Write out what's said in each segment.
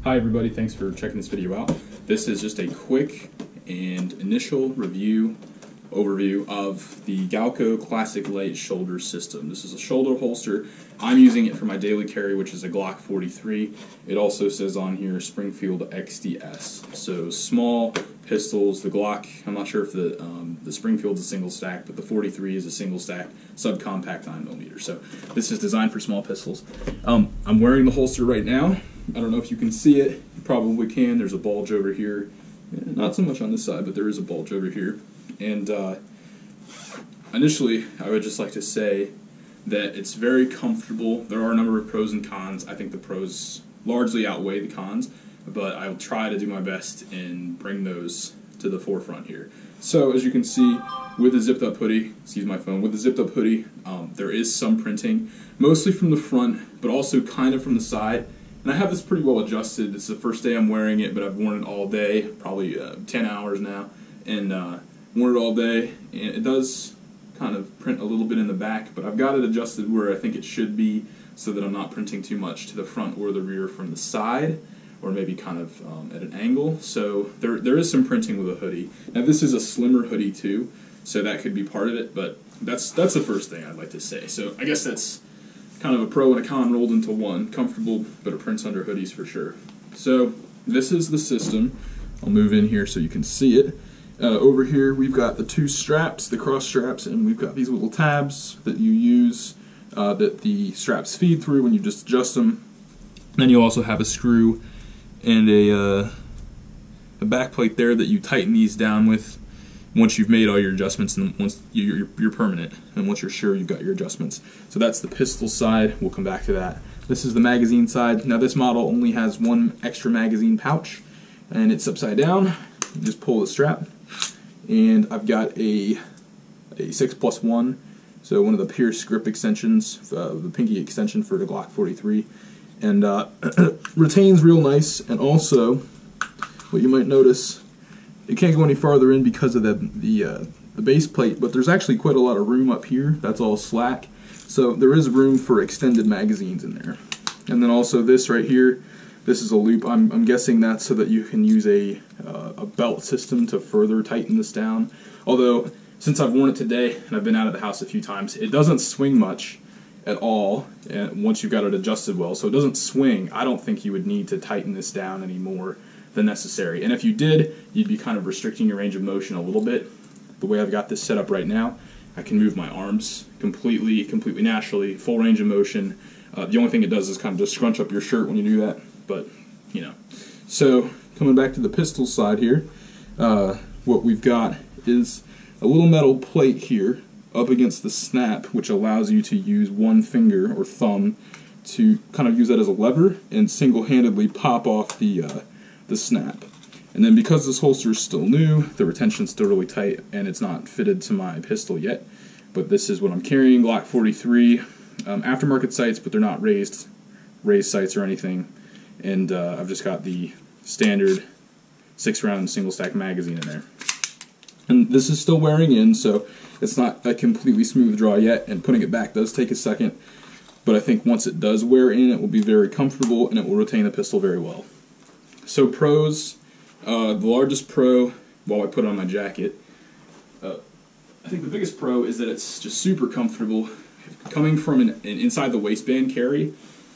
Hi everybody, thanks for checking this video out. This is just a quick and initial overview of the Galco Classic Lite Shoulder System. This is a shoulder holster. I'm using it for my daily carry, which is a Glock 43. It also says on here Springfield XDS. So small pistols. The Glock, I'm not sure if the Springfield's a single stack, but the 43 is a single stack subcompact 9mm. So this is designed for small pistols. I'm wearing the holster right now. I don't know if you can see it. You probably can. There's a bulge over here. Not so much on this side, but there is a bulge over here. And initially, I would just like to say that it's very comfortable. There are a number of pros and cons. I think the pros largely outweigh the cons, but I'll try to do my best and bring those to the forefront here. So as you can see, with the zipped up hoodie, excuse my phone, with the zipped up hoodie, there is some printing, mostly from the front, but also kind of from the side. And I have this pretty well adjusted. This is the first day I'm wearing it, but I've worn it all day, probably 10 hours now, and worn it all day, and it does kind of print a little bit in the back, but I've got it adjusted where I think it should be so that I'm not printing too much to the front or the rear from the side, or maybe kind of at an angle. So there is some printing with a hoodie. Now this is a slimmer hoodie too, so that could be part of it, but that's the first thing I'd like to say. So I guess that's kind of a pro and a con rolled into one. Comfortable, but it prints under hoodies for sure. So this is the system. I'll move in here so you can see it. Over here we've got the two straps, the cross straps, and we've got these little tabs that you use that the straps feed through when you just adjust them. Then you also have a screw and a back plate there that you tighten these down with once you've made all your adjustments, and once you're permanent, and once you're sure you've got your adjustments. So that's the pistol side. We'll come back to that. This is the magazine side. Now this model only has one extra magazine pouch, and it's upside down. You just pull the strap, and I've got a 6+1, so one of the Pierce grip extensions, the pinky extension for the Glock 43, and retains real nice. And also, what you might notice, it can't go any farther in because of the base plate, but there's actually quite a lot of room up here. That's all slack, so there is room for extended magazines in there. And then also this right here, this is a loop. I'm guessing that's so that you can use a belt system to further tighten this down. Although, since I've worn it today and I've been out of the house a few times, it doesn't swing much at all once you've got it adjusted well. So it doesn't swing. I don't think you would need to tighten this down any more than necessary. And if you did, you'd be kind of restricting your range of motion a little bit. The way I've got this set up right now, I can move my arms completely naturally, full range of motion. The only thing it does is kind of just scrunch up your shirt when you do that, but you know. So coming back to the pistol side here, what we've got is a little metal plate here up against the snap, which allows you to use one finger or thumb to kind of use that as a lever and single-handedly pop off the snap. And then because this holster is still new, the retention's still really tight, and it's not fitted to my pistol yet. But this is what I'm carrying, Glock 43, aftermarket sights, but they're not raised sights or anything. And I've just got the standard 6-round single stack magazine in there. And this is still wearing in, so it's not a completely smooth draw yet, and putting it back does take a second. But I think once it does wear in, it will be very comfortable, and it will retain the pistol very well. So pros, the largest pro, while I put it on my jacket, I think the biggest pro is that it's just super comfortable. Coming from an inside the waistband carry,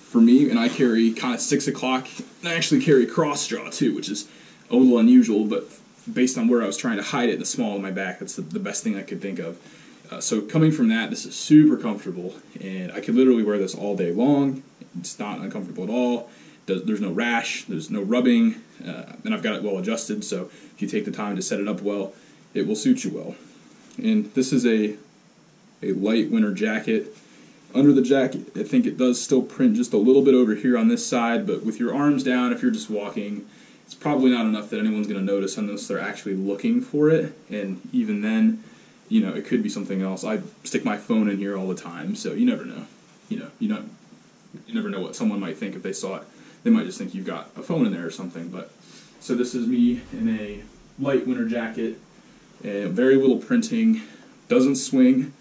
for me, and I carry kind of 6 o'clock, and I actually carry cross draw too, which is a little unusual, but based on where I was trying to hide it in the small of my back, that's the best thing I could think of. So coming from that, this is super comfortable, and I could literally wear this all day long. It's not uncomfortable at all. There's no rash, there's no rubbing, and I've got it well adjusted, so if you take the time to set it up well, it will suit you well. And this is a light winter jacket. Under the jacket, I think it does still print just a little bit over here on this side, but with your arms down, if you're just walking, it's probably not enough that anyone's going to notice unless they're actually looking for it, and even then, you know, it could be something else. I stick my phone in here all the time, so you never know. You never know what someone might think if they saw it. They might just think you've got a phone in there or something. But so this is me in a light winter jacket, and very little printing, doesn't swing,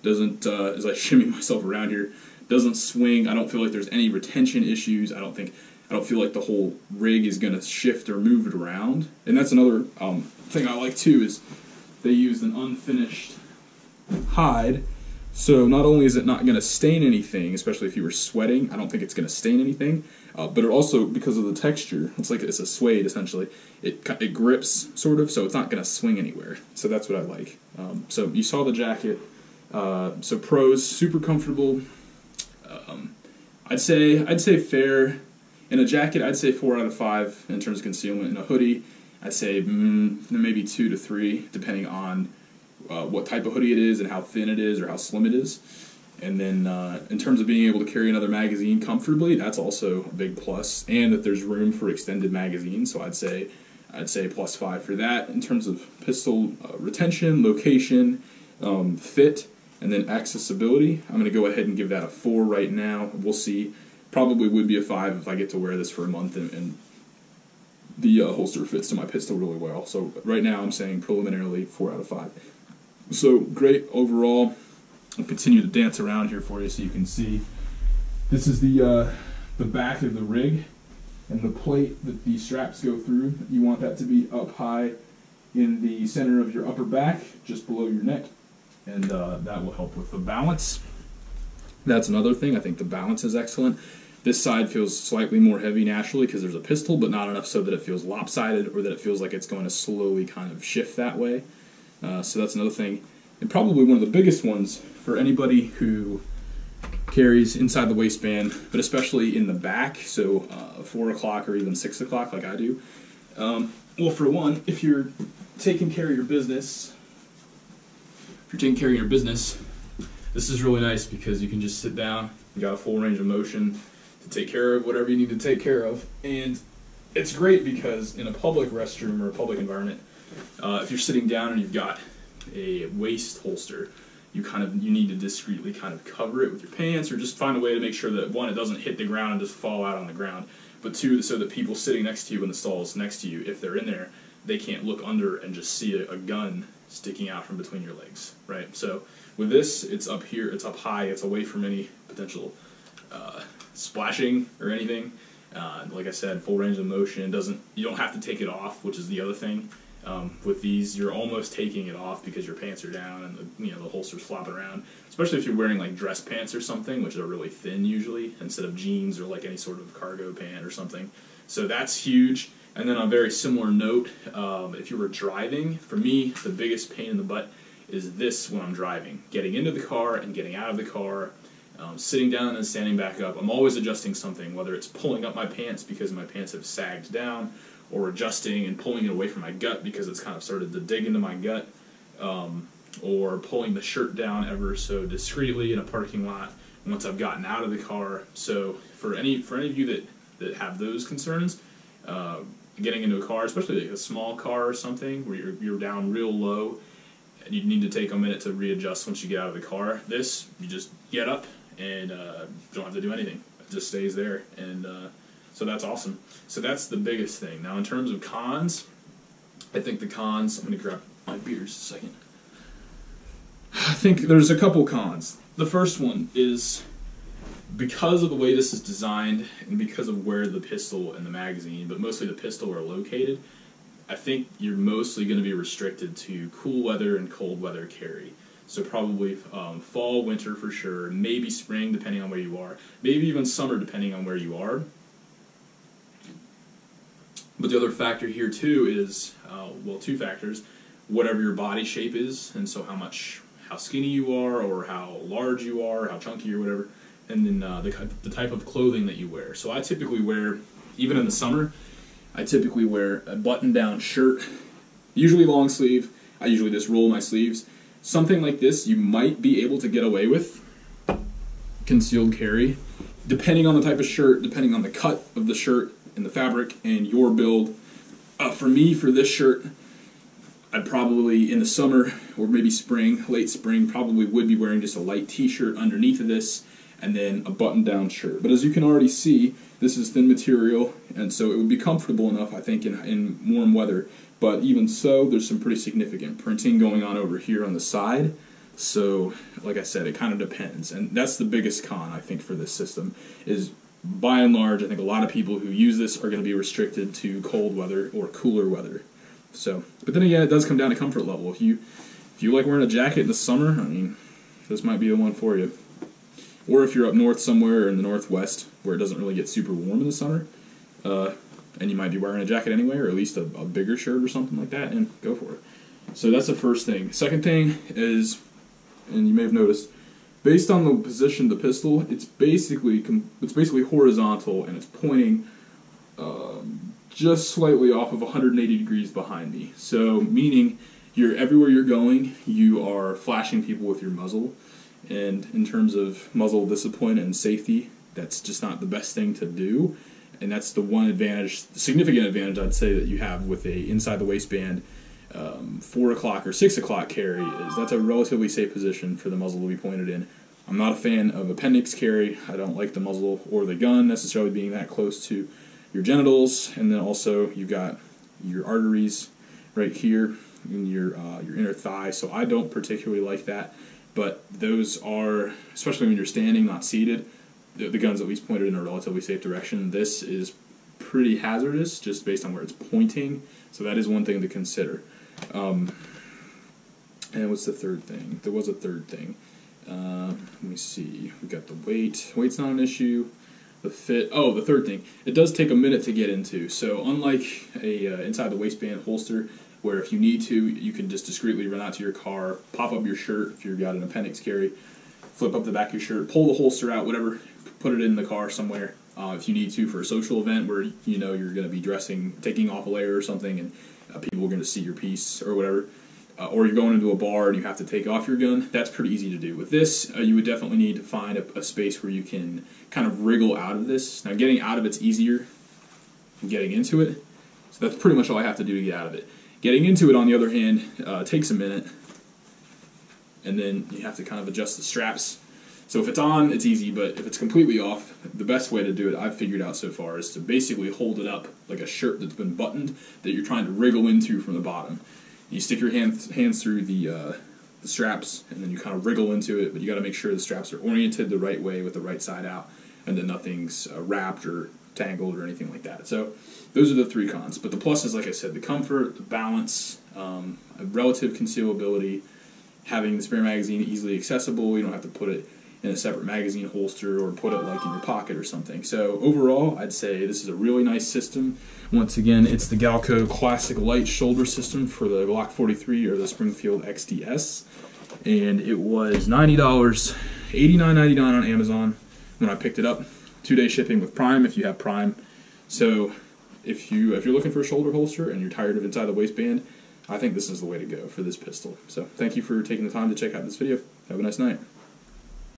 doesn't, as I shimmy myself around here, doesn't swing. I don't feel like there's any retention issues. I don't think I don't feel like the whole rig is going to shift or move it around. And that's another thing I like too, is they used an unfinished hide. So not only is it not going to stain anything, especially if you were sweating, I don't think it's going to stain anything, but it also, because of the texture, it's a suede essentially, it grips sort of, so it's not going to swing anywhere. So that's what I like. So you saw the jacket. So pros, super comfortable. I'd say fair. In a jacket, I'd say 4 out of 5 in terms of concealment. In a hoodie, I'd say maybe 2 to 3, depending on what type of hoodie it is and how thin it is or how slim it is. And then in terms of being able to carry another magazine comfortably, that's also a big plus. And that there's room for extended magazines, so I'd say +5 for that. In terms of pistol retention, location, fit, and then accessibility, I'm going to go ahead and give that a 4 right now. We'll see. Probably would be a 5 if I get to wear this for a month and the holster fits to my pistol really well. So right now I'm saying preliminarily 4 out of 5. So great overall. I'll continue to dance around here for you so you can see. This is the back of the rig and the plate that the straps go through. You want that to be up high in the center of your upper back, just below your neck, and that will help with the balance. That's another thing. I think the balance is excellent. This side feels slightly more heavy naturally because there's a pistol, but not enough so that it feels lopsided or that it feels like it's going to slowly kind of shift that way. So that's another thing. And probably one of the biggest ones for anybody who carries inside the waistband, but especially in the back, so 4 o'clock or even 6 o'clock like I do. Well, for one, if you're taking care of your business, this is really nice because you can just sit down, you got a full range of motion to take care of whatever you need to take care of. And it's great because in a public restroom or a public environment, if you're sitting down and you've got a waist holster, you need to discreetly kind of cover it with your pants, or just find a way to make sure that, one, it doesn't hit the ground and just fall out on the ground, but two, so that people sitting next to you in the stalls next to you, if they're in there, they can't look under and just see a gun sticking out from between your legs, right? So with this, it's up here, it's up high, it's away from any potential splashing or anything. Like I said, full range of motion. You don't have to take it off, which is the other thing. With these, you're almost taking it off because your pants are down and the holster's flopping around. Especially if you're wearing like dress pants or something, which are really thin usually, instead of jeans or like any sort of cargo pant or something. So that's huge. And then on a very similar note, if you were driving, for me, the biggest pain in the butt is this when I'm driving. Getting into the car and getting out of the car, sitting down and standing back up. I'm always adjusting something, whether it's pulling up my pants because my pants have sagged down, or adjusting and pulling it away from my gut because it's kind of started to dig into my gut, or pulling the shirt down ever so discreetly in a parking lot once I've gotten out of the car. So for any of you that have those concerns, getting into a car, especially like a small car or something where you're down real low and you need to take a minute to readjust once you get out of the car, this, you just get up and don't have to do anything. It just stays there, and so that's awesome. So that's the biggest thing. Now in terms of cons, I think the cons, I'm going to grab my beer just a second. I think there's a couple cons. The first one is because of the way this is designed and because of where the pistol and the magazine, but mostly the pistol, are located, I think you're mostly going to be restricted to cool weather and cold weather carry. So probably fall, winter for sure, maybe spring depending on where you are, maybe even summer depending on where you are. But the other factor here too is, well, two factors: whatever your body shape is, and so how skinny you are, or how large you are, how chunky or whatever, and then the type of clothing that you wear. So I typically wear, even in the summer, I typically wear a button-down shirt, usually long sleeve. I usually just roll my sleeves. Something like this you might be able to get away with concealed carry, depending on the type of shirt, depending on the cut of the shirt and the fabric and your build. For me, for this shirt, I'd probably, in the summer or maybe spring, late spring, probably would be wearing just a light t-shirt underneath of this and then a button-down shirt. But as you can already see, this is thin material, and so it would be comfortable enough, I think, in warm weather. But even so, there's some pretty significant printing going on over here on the side. So, like I said, it kind of depends. And that's the biggest con, I think, for this system, is by and large, I think a lot of people who use this are going to be restricted to cold weather or cooler weather. So, but then again, it does come down to comfort level. If you like wearing a jacket in the summer, I mean, this might be the one for you. Or if you're up north somewhere in the northwest where it doesn't really get super warm in the summer, and you might be wearing a jacket anyway, or at least a bigger shirt or something like that, and go for it. So that's the first thing. Second thing is, and you may have noticed, based on the position of the pistol, it's basically horizontal, and it's pointing just slightly off of 180 degrees behind me. So meaning everywhere you're going, you are flashing people with your muzzle. And in terms of muzzle discipline and safety, that's just not the best thing to do. And that's the one advantage, the significant advantage I'd say that you have with a inside the waistband 4 o'clock or 6 o'clock carry, is that's a relatively safe position for the muzzle to be pointed in. I'm not a fan of appendix carry. I don't like the muzzle or the gun necessarily being that close to your genitals, and then also you've got your arteries right here in your inner thigh, so I don't particularly like that. But those are, especially when you're standing, not seated, the guns at least pointed in a relatively safe direction. This is pretty hazardous just based on where it's pointing, so that is one thing to consider. And what's the third thing? There was a third thing. Let me see. We got the weight. Weight's not an issue. The fit. Oh, the third thing. It does take a minute to get into. So unlike a inside the waistband holster, where if you need to, you can just discreetly run out to your car, pop up your shirt if you've got an appendix carry, flip up the back of your shirt, pull the holster out, whatever, put it in the car somewhere. If you need to for a social event where you know you're going to be dressing, taking off a layer or something, and people are going to see your piece or whatever. Or you're going into a bar and you have to take off your gun, that's pretty easy to do. With this, you would definitely need to find a space where you can kind of wriggle out of this. Now, getting out of it's easier than getting into it, so that's pretty much all I have to do to get out of it. Getting into it, on the other hand, takes a minute, and then you have to kind of adjust the straps. So if it's on, it's easy, but if it's completely off, the best way to do it, I've figured out so far, is to basically hold it up like a shirt that's been buttoned that you're trying to wriggle into from the bottom. You stick your hands through the straps, and then you kind of wriggle into it, but you got to make sure the straps are oriented the right way with the right side out, and that nothing's wrapped or tangled or anything like that. So those are the three cons. But the pluses, like I said, the comfort, the balance, relative concealability, having the spare magazine easily accessible. You don't have to put it in a separate magazine holster or put it like in your pocket or something. So overall, I'd say this is a really nice system. Once again, it's the Galco Classic Lite Shoulder System for the Glock 43 or the Springfield XDS, and it was $90, $89.99 on Amazon when I picked it up. 2-day shipping with Prime if you have Prime. So if you're looking for a shoulder holster and you're tired of inside the waistband, I think this is the way to go for this pistol. So thank you for taking the time to check out this video. Have a nice night.